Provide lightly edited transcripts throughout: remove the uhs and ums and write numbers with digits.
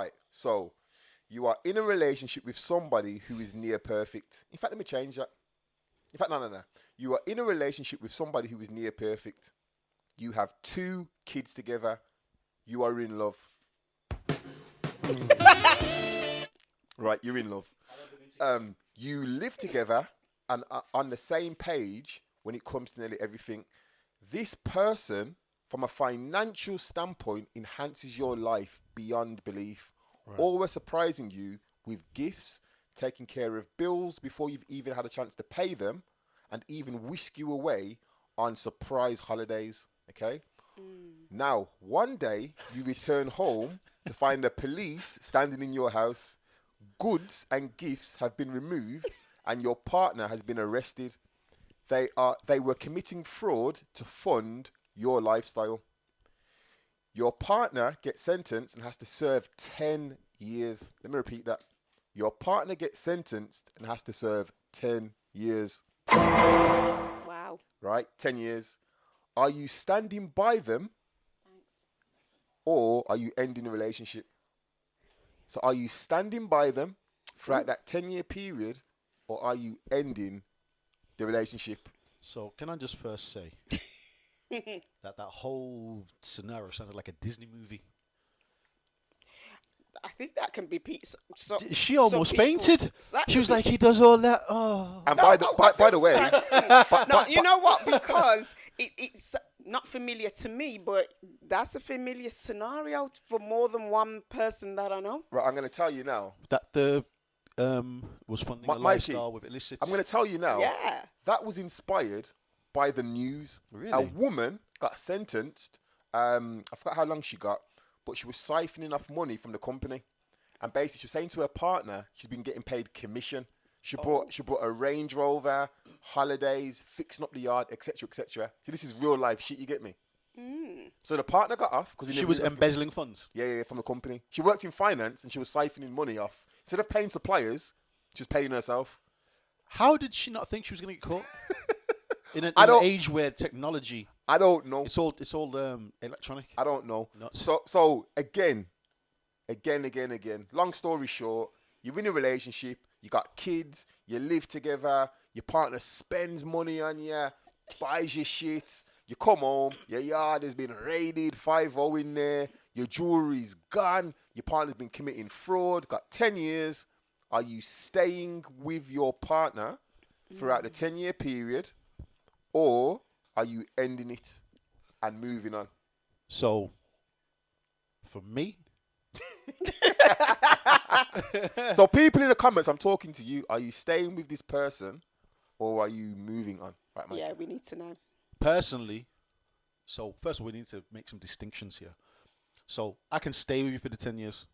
Right. So you are in a relationship with somebody who is near perfect. In fact, let me change that. In fact, no. You are in a relationship with somebody who is near perfect. You have two kids together. You are in love. Right, you're in love. You live together and are on the same page when it comes to nearly everything. This person, from a financial standpoint, enhances your life beyond belief, always surprising you with gifts, taking care of bills before you've even had a chance to pay them, and even whisk you away on surprise holidays. Okay? Now, one day you return home to find the police standing in your house. Goods and gifts have been removed, and your partner has been arrested. They were committing fraud to fund your lifestyle. Your partner gets sentenced and has to serve 10 years. Let me repeat that. Your partner gets sentenced and has to serve 10 years. Wow. Right? 10 years. Are you standing by them or are you ending the relationship? So are you standing by them throughout that 10-year period or are you ending the relationship? So can I just first say that whole scenario sounded like a Disney movie. I think that can be She almost fainted. She was like, he does all that. Oh. And No, by no, the way, no, you know what? Because it's not familiar to me, but that's a familiar scenario for more than one person that I know. right, I'm going to tell you now. That the was funding a Mikey, lifestyle with illicit. I'm going to tell you now. Yeah. That was inspired by the news. Really? A woman got sentenced. I forgot how long she got, but she was siphoning off money from the company, and basically she was saying to her partner she's been getting paid commission. She brought a Range Rover, holidays, fixing up the yard, etc., etc. So this is real life shit. You get me? So the partner got off because she was embezzling funds. Yeah, from the company. She worked in finance and she was siphoning money off. Instead of paying suppliers, she was paying herself. How did she not think she was going to get caught? in an age where technology, I don't know. it's all electronic. I don't know. Nuts. So again. Long story short, you're in a relationship, you got kids, you live together, your partner spends money on you, buys you shit, you come home, your yard has been raided, 5-0 in there, your jewelry's gone, your partner's been committing fraud, got 10 years. Are you staying with your partner throughout the 10-year period, or are you ending it and moving on? So, for me, So people in the comments, I'm talking to you. Are you staying with this person or are you moving on? Right, Mike? Yeah, we need to know. personally, so first of all, we need to make some distinctions here. So I can stay with you for the 10 years.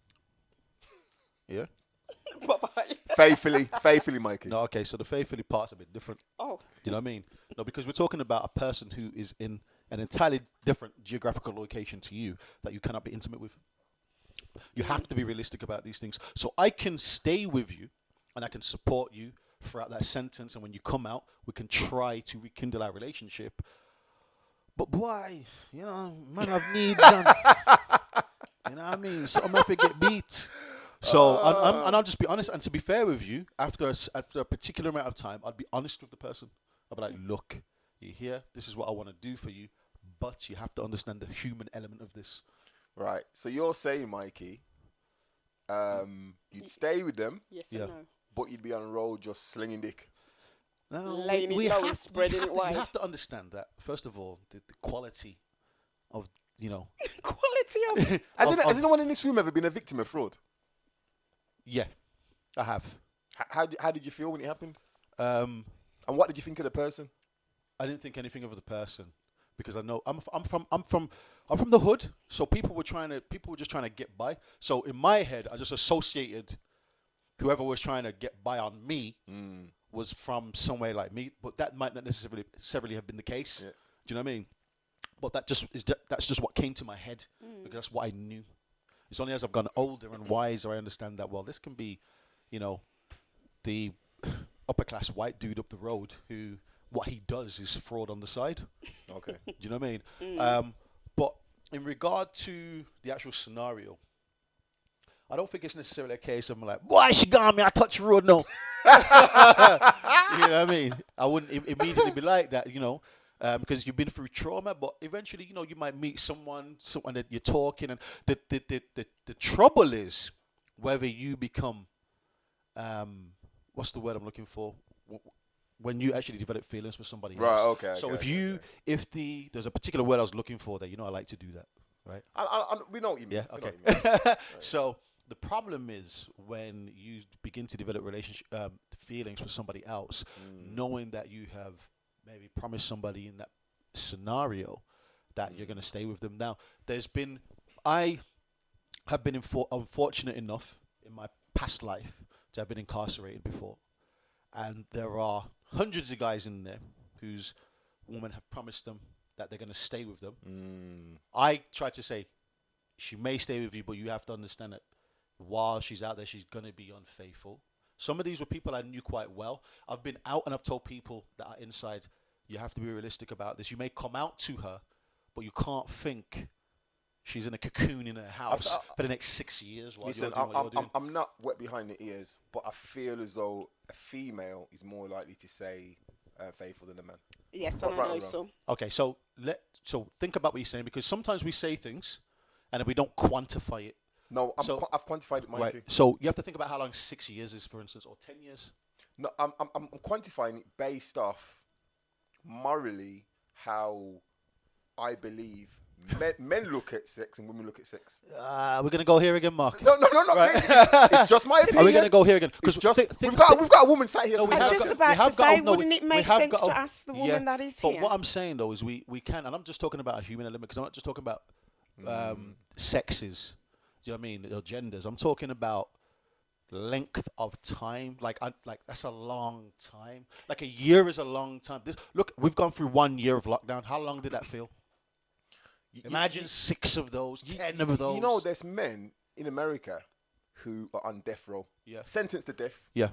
Yeah? Bye-bye. Faithfully, Mikey. No, okay, so the faithfully part's a bit different. Oh. You know what I mean? No, because we're talking about a person who is in an entirely different geographical location to you that you cannot be intimate with. You have to be realistic about these things. So I can stay with you and I can support you throughout that sentence. And when you come out, we can try to rekindle our relationship. But boy, you know, man have needs. And, you know what I mean? Some have to get beat. So, and I'll just be honest. And to be fair with you, after a particular amount of time, I'd be honest with the person. I'd be like, look, you're here. This is what I want to do for you. But you have to understand the human element of this. Right. So you're saying, Mikey, you'd stay with them, Yes Yeah. and no. but you'd be on the road just slinging dick. No, Laying it low and spreading it wide. You have to understand that, first of all, the quality of, you know. Quality of... Has anyone in this room ever been a victim of fraud? Yeah, I have. How did you feel when it happened? Um, And what did you think of the person? I didn't think anything of the person because I know I'm from the hood, so people were just trying to get by. So in my head, I just associated whoever was trying to get by on me was from somewhere like me, but that might not necessarily have been the case. Yeah. Do you know what I mean? But that's just what came to my head because that's what I knew. It's only as I've gone older and wiser I understand that, well, this can be, you know, the upper class white dude up the road who what he does is fraud on the side. Okay. Do you know what I mean? But in regard to the actual scenario, I don't think it's necessarily a case of like, why she got me? I touch the road, no. You know what I mean? I wouldn't immediately be like that, because you've been through trauma. But eventually, you might meet someone that you're talking, and the trouble is whether you become, what's the word I'm looking for? When you actually develop feelings for somebody else. Right. Okay. So okay, there's a particular word I was looking for that, I like to do that, right? we know what you mean. Yeah. We know Okay. what you mean. Right. So the problem is when you begin to develop feelings for somebody else, knowing that you have maybe promised somebody in that scenario that you're going to stay with them. Now, I have been unfortunate enough in my past life to have been incarcerated before, and there are hundreds of guys in there whose women have promised them that they're going to stay with them. I try to say, she may stay with you, but you have to understand that while she's out there, she's going to be unfaithful. Some of these were people I knew quite well. I've been out and I've told people that are inside, you have to be realistic about this. You may come out to her, but you can't think she's in a cocoon in her house for the next 6 years. Listen, I'm not wet behind the ears, but I feel as though a female is more likely to say faithful than a man. Yes, I know so. Okay, so think about what you're saying, because sometimes we say things and then we don't quantify it. No, I've quantified it, Mikey. Right. So you have to think about how long 6 years is, for instance, or 10 years. No, I'm quantifying it based off morally how I believe men look at sex and women look at sex. We're gonna go here again, Mark. No. Right. It's just my opinion. Are we gonna go here again? Because we've got a woman sat here. I was just about to say, wouldn't it make sense to ask the woman that is here? But what I'm saying though is we can, and I'm just talking about a human element, because I'm not just talking about sexes. Do you know what I mean? Or genders. I'm talking about length of time. Like that's a long time. Like a year is a long time. Look, we've gone through 1 year of lockdown. How long did that feel? Imagine 6 of those, 10 of those. There's men in America who are on death row, sentenced to death. Yeah.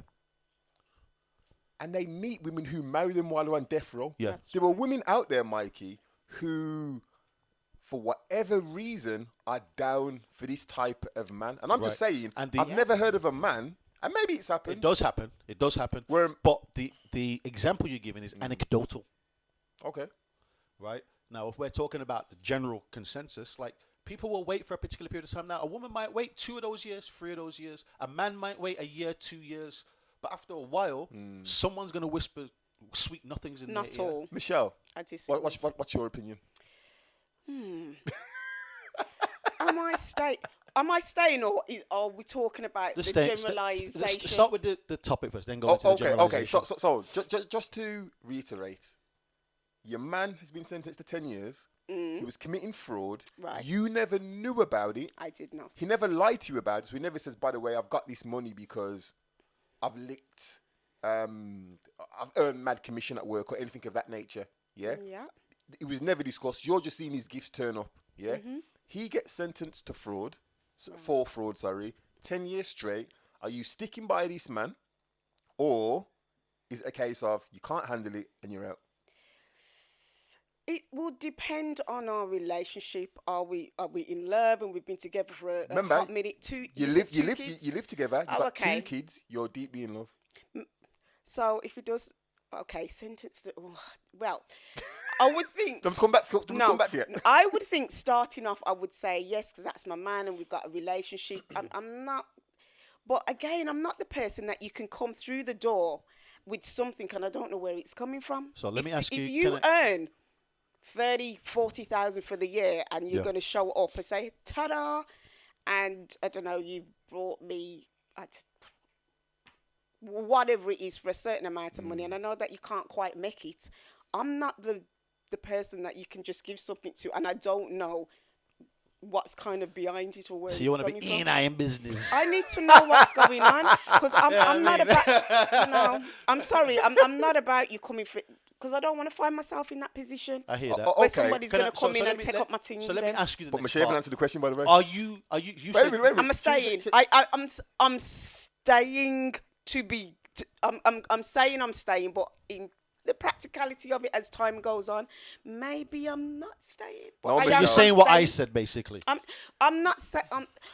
And they meet women who marry them while they're on death row. Yeah. There were women out there, Mikey, who, for whatever reason, are down for this type of man. And I'm just saying, I've never heard of a man, and maybe it's happened. It does happen. But the example you're giving is anecdotal. Okay. Right? Now, if we're talking about the general consensus, like, people will wait for a particular period of time. Now, a woman might wait 2 of those years, 3 of those years. A man might wait a year, 2 years. But after a while, someone's going to whisper sweet nothings in their ear. Not all. Michelle, I disagree. what's your opinion? Am I staying, or are we talking about the generalisation? Start with the topic first, then go into the generalisation. Okay. So just to reiterate, your man has been sentenced to 10 years. He was committing fraud. Right. You never knew about it. I did not. He never lied to you about it. So he never says, by the way, I've got this money because I've licked, I've earned mad commission at work or anything of that nature. Yeah? Yeah. It was never discussed. You're just seeing his gifts turn up. Yeah? He gets sentenced to fraud, for fraud, 10 years straight. Are you sticking by this man? Or is it a case of you can't handle it and you're out? It will depend on our relationship. Are we in love and we've been together for a hot minute? You live together. You've got 2 kids. You're deeply in love. So if it does, sentenced. Well, I would think. Come back to it. I would think starting off, I would say yes, because that's my man and we've got a relationship. I'm not. But again, I'm not the person that you can come through the door with something and I don't know where it's coming from. So let me ask you. If you earn 30,000, 40,000 for the year and you're going to show up and say, ta-da, and I don't know, you brought me whatever it is for a certain amount of money, and I know that you can't quite make it. I'm not the person that you can just give something to, and I don't know what's kind of behind it or where it's coming from. So you want to be in business? I need to know what's going on, because I'm not about. No, I'm sorry, I'm not about you coming for. Because I don't want to find myself in that position. I hear that. Where somebody's going to come in and take up my things. So let me ask you the next part. But Michelle haven't answered the question, by the way. Are you wait a minute. I'm staying. I'm staying to be. I'm saying I'm staying, but in the practicality of it as time goes on, maybe I'm not staying. But No, I but am You're saying what I staying. said, basically. I'm not saying.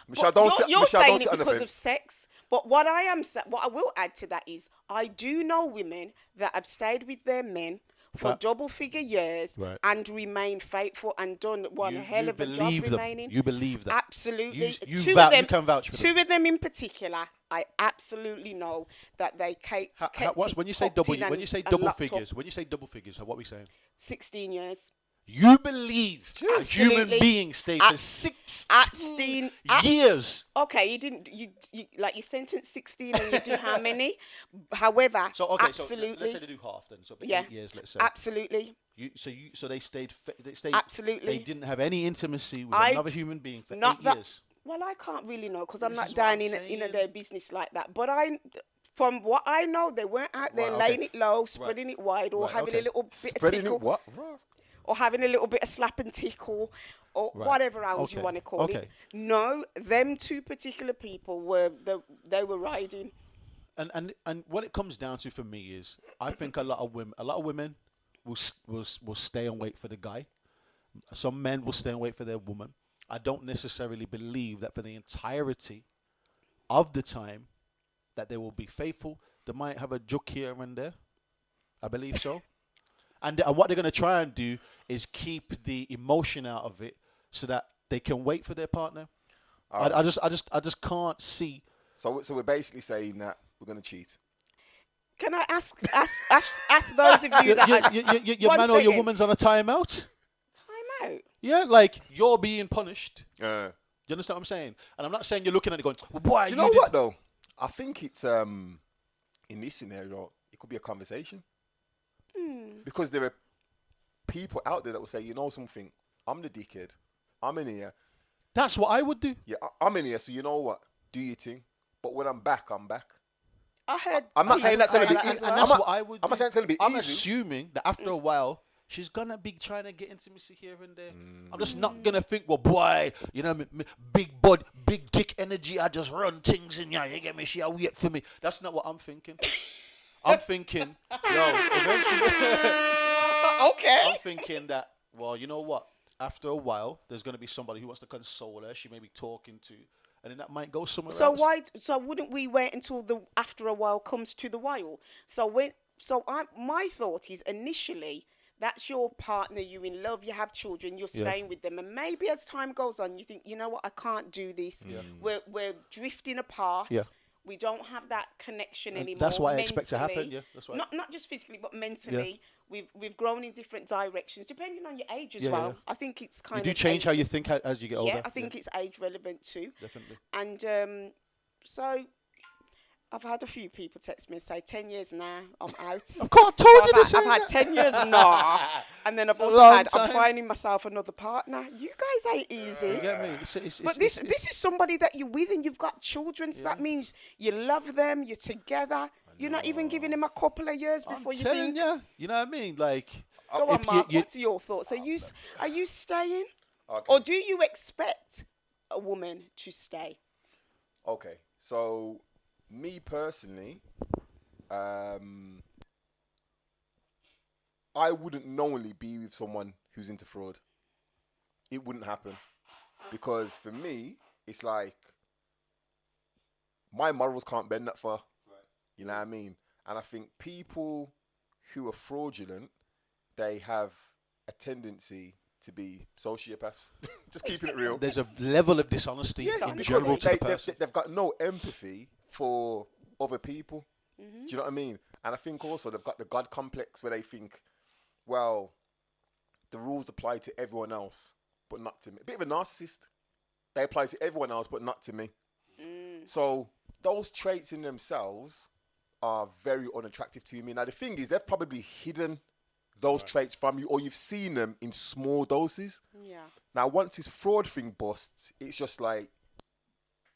Michelle, don't say- You're Michelle, don't saying say it because anything. of sex. But what I will add to that is, I do know women that have stayed with their men for double figure years Right. and remained faithful and done one hell of a job believe them. remaining. You believe that. Absolutely. You Two vou- of them, you can vouch for them. two of them in particular, I absolutely know that they kept What's, it when you say tucked double, in when and- you say and double locked up. figures, what are we saying? 16 years. You believe a human Absolutely. being stayed for Ab- 16 years. Okay, you didn't. You like you sentenced 16 and you do how many? However, So okay, absolutely, so let's say they do half then. So for yeah, 8 years, let's say. absolutely, So they stayed. They stayed. Absolutely. They didn't have any intimacy with I another d- human being for not 8 that. years. Well, I can't really know because I'm This not is what down I'm in saying. their business like that. But from what I know, they weren't out there Right, okay. laying it low, spreading it wide, or Right, having okay. a little bit Spreading of tickle, it what? or having a little bit of slap and tickle, or Right. whatever else you Okay, want to call okay. it. No, them two particular people they were riding. And what it comes down to for me is, I think a lot of women will stay and wait for the guy. Some men will stay and wait for their woman. I don't necessarily believe that for the entirety of the time that they will be faithful. They might have a joke here and there. I believe so. And what they're going to try and do is keep the emotion out of it so that they can wait for their partner. I just can't see. So we're basically saying that we're going to cheat. Can I ask those of you that Your one man or your second. woman's on a timeout? Time out. Yeah, like you're being punished. Do Uh, you understand what I'm saying? And I'm not saying you're looking at it going, well, why? do you know did-" what though? I think it's in this scenario, it could be a conversation because there are people out there that will say, you know something, I'm the dickhead, I'm in here. That's what I would do. Yeah, I'm in here, so you know what? Do your thing. But when I'm back, I'm back. I heard. I'm not saying that's going to be that easy. as And well. that's what I would do. I'm not saying it's going to be I'm easy. assuming that after a while, she's going to be trying to get intimacy here and there. I'm just not going to think, well, boy, you know, big bud, big dick energy, I just run things in here. You get me? She'll wait for me. That's not what I'm thinking. I'm thinking, yo, eventually, Okay. I'm thinking that, well, you know what? After a while, there's going to be somebody who wants to console her. She may be talking to, and then that might go somewhere So else. why? So wouldn't we wait until the after a while comes to the while? My thought is initially that's your partner. You're in love. You have children. You're staying with them, and maybe as time goes on, you think, you know what? I can't do this. We're drifting apart. Yeah. We don't have that connection And anymore. that's what I expect to happen, mentally. yeah, that's what not just physically, but mentally. We've grown in different directions, depending on your age as Yeah, well. yeah. I think it's you kind do of change age- how you think as you get older. Yeah, I think it's age relevant too. Definitely. And so I've had a few people text me and say 10 years now, I'm out. Of course, I told you this. I've had 10 years nah. And then I've a also long had, I'm time. finding myself another partner. You guys ain't easy. You get me? But this is somebody that you're with and you've got children, so that means you love them, you're together. You're not even giving them a couple of years before I'm you telling think. you, you know what I mean? Like, Go on, if Mark. you- What's your thoughts? Are you staying, Okay. or do you expect a woman to stay? Okay. So, me personally, I wouldn't knowingly be with someone who's into fraud. It wouldn't happen. Because for me, it's like my morals can't bend that far. You know what I mean? And I think people who are fraudulent, they have a tendency to be sociopaths. Just keeping it real. there's a level of dishonesty in because general to the person. they've got no empathy for other people. Do you know what I mean? And I think also they've got the God complex where they think, well, the rules apply to everyone else, but not to me. A bit of a narcissist. They apply to everyone else, but not to me. So those traits in themselves are very unattractive to me. Now, the thing is, they've probably hidden those traits from you, or you've seen them in small doses. Yeah. Now, once this fraud thing busts, it's just like,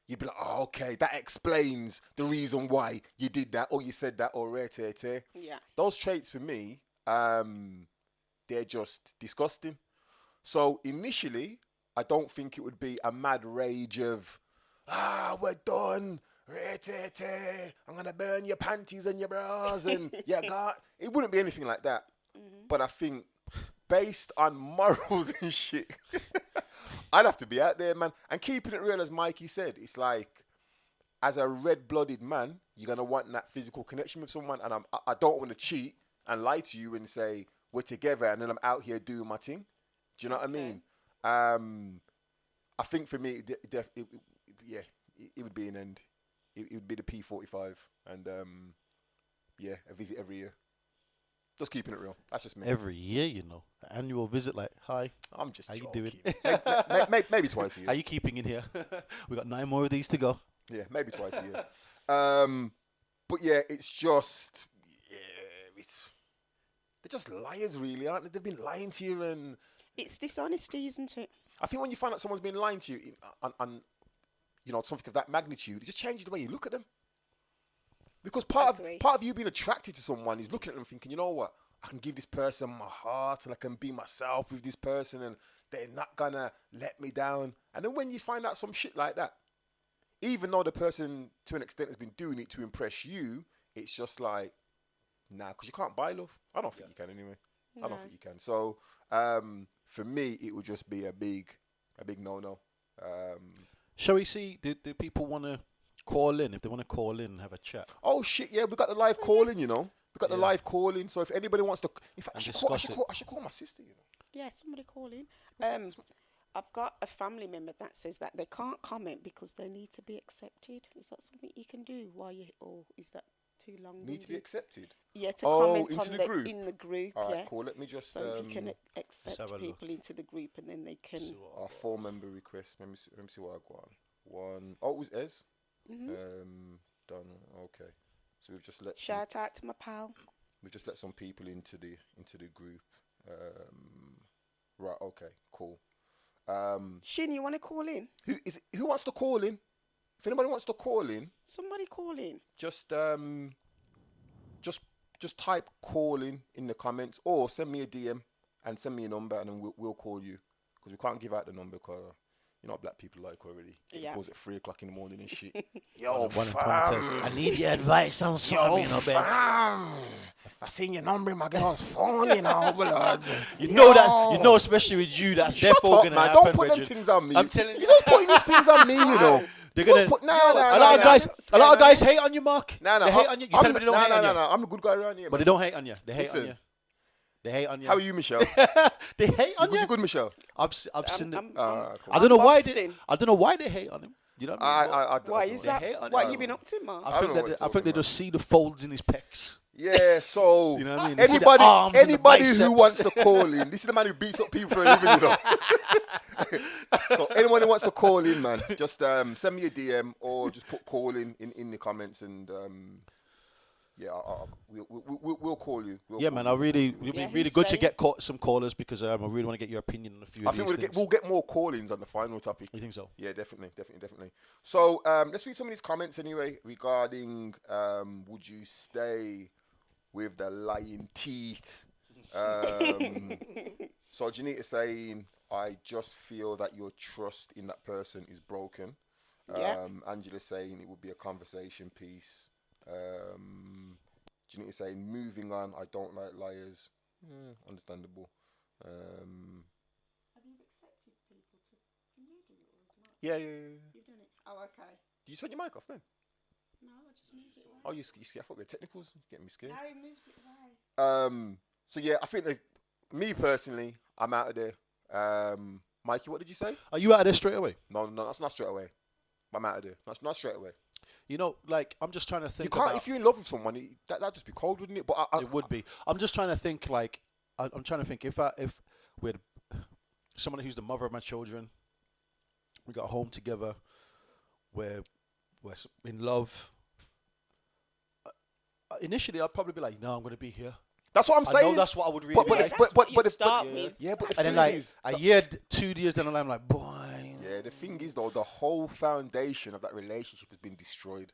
you'd be like, oh, okay, that explains the reason why you did that, or you said that, or rare. Yeah. Those traits for me, they're just disgusting. So initially, I don't think it would be a mad rage of, we're done, I'm gonna burn your panties and your bras and yeah, God. It wouldn't be anything like that. But I think based on morals and shit, I'd have to be out there, man. And keeping it real, as Mikey said, it's like, as a red-blooded man, you're gonna want that physical connection with someone, and I don't want to cheat and lie to you and say we're together, and then I'm out here doing my thing. Do you know what I mean? I think for me, it would be an end. It would be the P45, and a visit every year. Just keeping it real. That's just me. Every year, you know, annual visit. Like, hi, I'm just how joking. you doing? Maybe twice a year. How you keeping in here? We got 9 more of these to go. Yeah, maybe twice a year. But yeah, it's just, they're just liars, really, aren't they? They've been lying to you, and it's dishonesty, isn't it? I think when you find out someone's been lying to you on something of that magnitude, it just changes the way you look at them. Because part of you being attracted to someone is looking at them thinking, you know what, I can give this person my heart and I can be myself with this person and they're not gonna let me down. And then when you find out some shit like that, even though the person to an extent has been doing it to impress you, it's just like, nah, because you can't buy love. I don't think you can anyway. No. I don't think you can. So for me, it would just be a big no-no. Shall we see? Do people want to call in? If they want to call in and have a chat. Oh shit! Yeah, we got the live calling. You know, we got the live calling. So if anybody wants to, in fact, I should call my sister. You know. Yeah, somebody call in. I've got a family member that says that they can't comment because they need to be accepted. Is that something you can do or is that too long? Need to be accepted? Yeah, to comment into on the group? In the group. All right, yeah. cool. Let me just. So you can accept people into the group and then they can. Our 4-member request. Let me see what I got. One. Oh, it was Ez. Done. Okay. So we've just let. Shout out to my pal. We've just let some people into the group. Right. Okay. Cool. Shin, you want to call in? Who wants to call in? If anybody wants to call in, somebody call in. Just type call in the comments or send me a DM and send me a number and then we'll call you because we can't give out the number because you know black people like already. Yeah. It calls at 3 o'clock in the morning and shit. Yo, fam. I need your advice on something, you know, babe. I seen your number in my girl's phone, you know, blood. You know, especially with you, that's definitely gonna happen. Don't put them things on me. I'm telling you, you're just putting these things on me, you know. They're gonna. A lot of guys hate on you, Mark. They hate on you. You tell me they don't hate on you. No. I'm a good guy around here. But they don't hate on you. They hate on you. They hate on you. How are you, Michelle? They hate on you. You good, Michelle? I've seen them. Cool. I don't know why. I don't know why they hate on him. You know what I mean? Why is that? What have you been up to, Mark? I think they just see the folds in his pecs. Yeah, so you know what I mean? Anybody who wants to call in, this is the man who beats up people for a living, you know. So anyone who wants to call in, man, just send me a DM or just put call in the comments and we'll call you. Man, it'd be really good to get some callers because I really want to get your opinion on a few of these things. We'll get more call-ins on the final topic. You think so? Yeah, definitely. So let's read some of these comments anyway regarding would you stay with the lying teeth? So Janita saying, I just feel that your trust in that person is broken. Angela saying it would be a conversation piece. Janita saying, moving on, I don't like liars. Understandable. Have you accepted people to... Can you do it or is Mark? Yeah. You've done it? Oh, okay. Did you turn your mic off then? No, I just moved it away. Oh, you scared? I thought we had technicals. Getting me scared. No, he moves it away. So yeah, I think me personally, I'm out of there. Mikey, what did you say? Are you out of there straight away? No, that's not straight away. I'm out of there. That's not straight away. You know, like, I'm just trying to think. You can't, if you're in love with someone, that'd just be cold, wouldn't it? But it would be. I'm just trying to think, like, I'm trying to think if we're someone who's the mother of my children, we got a home together, we're in love. Initially, I'd probably be like, no, I'm going to be here. That's what I'm saying. I know that's what I would really like. But the and then like a year, 2 years down the line, I'm like, boy. Yeah, the thing is though, the whole foundation of that relationship has been destroyed.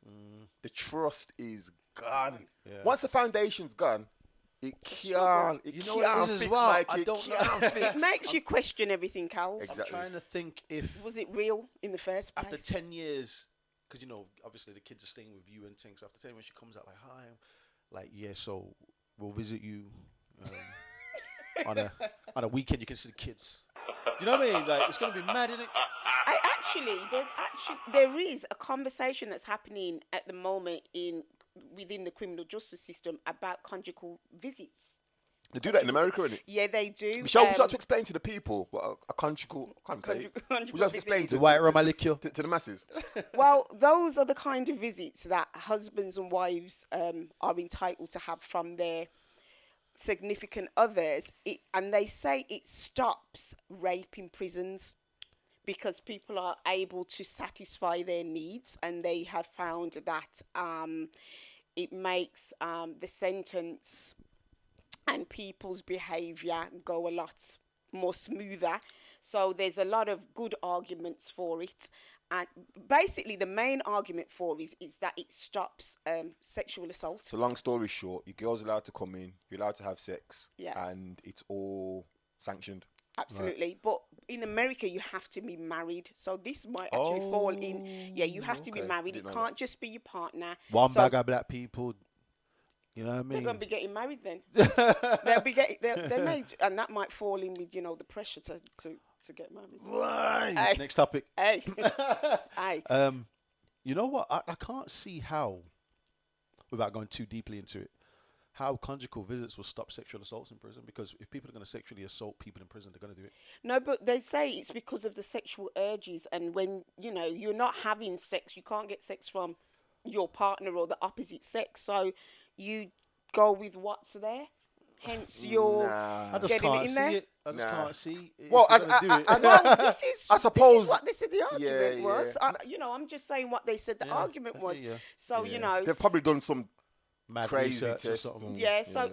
The trust is gone. Yeah. Once the foundation's gone, it can't fix. It makes you question everything else. Exactly. I'm trying to think if was it real in the first place. After 10 years, because obviously the kids are staying with you and things. After 10 when she comes out like, hi, like, yeah, so we'll visit you on a weekend. You can see the kids. You know what I mean? Like, it's gonna be mad, isn't it? There is a conversation that's happening at the moment within the criminal justice system about conjugal visits. They do that in America, innit? Yeah, they do. Michelle, would you like to explain to the people what a conjugal... I can't say it. Would you like to explain The white rum I lick you. to the masses? Well, those are the kind of visits that husbands and wives are entitled to have from their significant others. And they say it stops rape in prisons because people are able to satisfy their needs, and they have found that it makes the sentence and people's behaviour go a lot more smoother. So there's a lot of good arguments for it. And basically the main argument for it is that it stops sexual assault. So long story short, your girl's allowed to come in, you're allowed to have sex, Yes. and it's all sanctioned. Absolutely. Right. But in America, you have to be married. So this might actually fall in. Yeah, you have to be married. It can't just be your partner. One bag of black people. You know what I mean? They're going to be getting married then. They'll be getting, they may, and that might fall in with, the pressure to get married. Right. Aye. Next topic. Hey. Aye. You know what? I can't see how, without going too deeply into it, how conjugal visits will stop sexual assaults in prison. Because if people are going to sexually assault people in prison, they're going to do it. No, but they say it's because of the sexual urges. And when, you're not having sex, you can't get sex from your partner or the opposite sex. So you go with what's there. Hence, you're getting it in there. I just can't see it. Well, I suppose this is what they said the argument was. I'm just saying what they said the argument was. Yeah. So, they've probably done some Mad crazy research or test. something. Yeah, so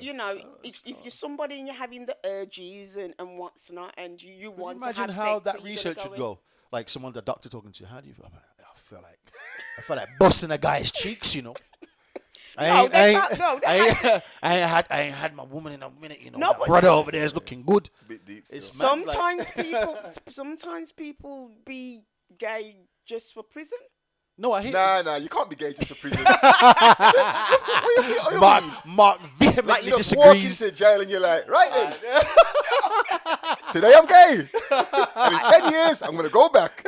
if you're somebody and you're having the urges and what's not, and you want to have sex, imagine how that research should go. Like the doctor talking to you. How do you feel? I feel like busting a guy's cheeks. I ain't had my woman in a minute. No, that brother over there is looking good. It's a bit deep. Sometimes people be gay just for prison. No, I hate Nah, you can't be gay just for prison. Mark vehemently like you just disagrees. walk into jail and you're like, right then. Today I'm gay. And in 10 years, I'm going to go back.